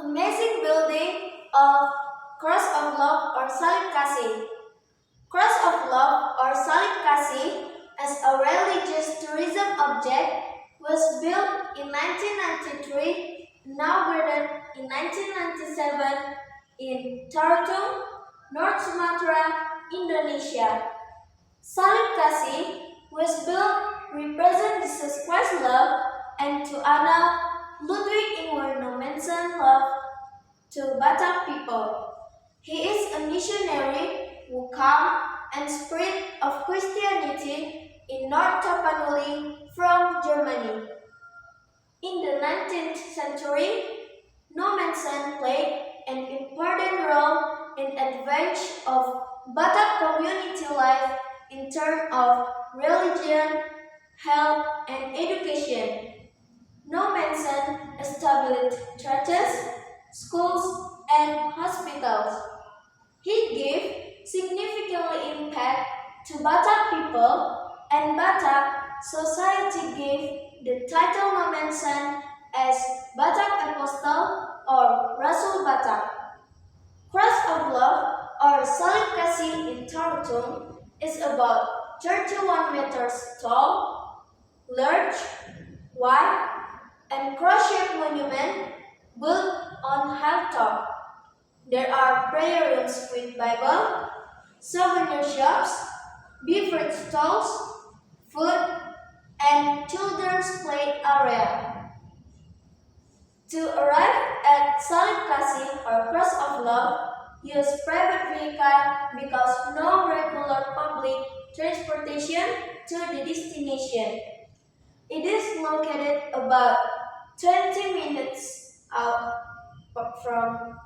Amazing building of Cross of Love or Salib Kasih. Cross of Love or Salib Kasih as a religious tourism object was built in 1993, inaugurated in 1997 in Tarutung, North Sumatra, Indonesia. Salib Kasih was built to represent Jesus Christ's love and to honor Ludwig Ingwer Nommensen love to Batak people. He is a missionary who came and spread of Christianity in North Tapanuli from Germany. In the 19th century, Nommensen played an important role in advance of Batak community life in terms of religion, health, and education. Nommensen established churches, schools, and hospitals. He gave significant impact to Batak people, and Batak society gave the title Nommensen as Batak Apostle or Rasul Batak. Cross of Love or Salib Kasih in Tarutung is about 31 meters tall, large, wide, and cross-shaped monument built on hilltop. There are prayer rooms with Bible, souvenir shops, beverage stalls, food, and children's play area. To arrive at Salib Kasih or Cross of Love, use private vehicle because no regular public transportation to the destination. It is located about 20 minutes out from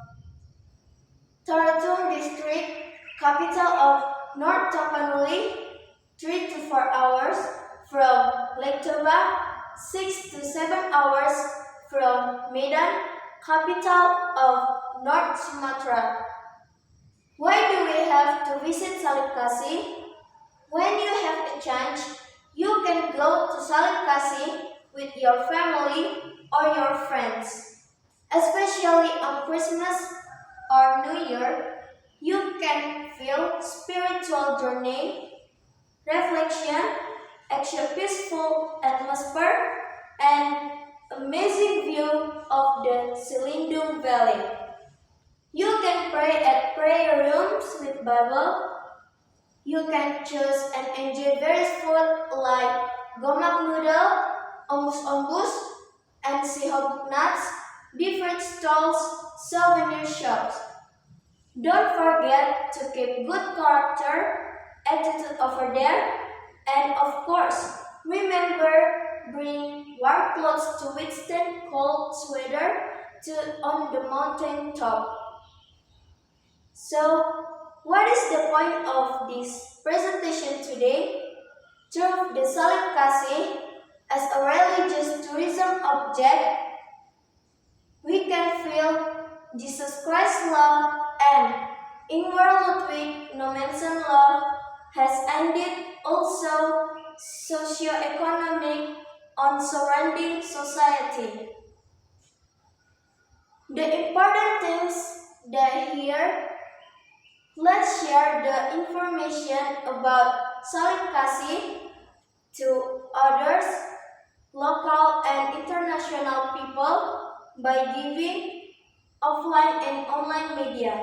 Tarutung district, capital of North Tapanuli, 3 to 4 hours from Lake Toba, 6 to 7 hours from Medan, capital of North Sumatra. Why do we have to visit Salib Kasih? When you have a chance, you can go to Salib Kasih with your family or your friends. Especially on Christmas or New Year, you can feel spiritual journey, reflection, a peaceful atmosphere, and amazing view of the Selindung Valley. You can pray at prayer rooms with Bible. You can choose and enjoy various food like gomak noodle, ombus-ombus, and sihobuk nuts, beverage stalls, souvenir shops. Don't forget to keep good character, attitude over there, and of course, remember bring warm clothes to withstand cold weather on the mountain top. So, what is the point of this presentation today? Through the Salib Kasih as a religious tourism object, we can feel Jesus Christ's love and Ingwer Ludwig Nommensen love has ended also socio-economic on surrounding society. The important things that here, let's share the information about Salib Kasih to others, local and international people by giving offline and online media.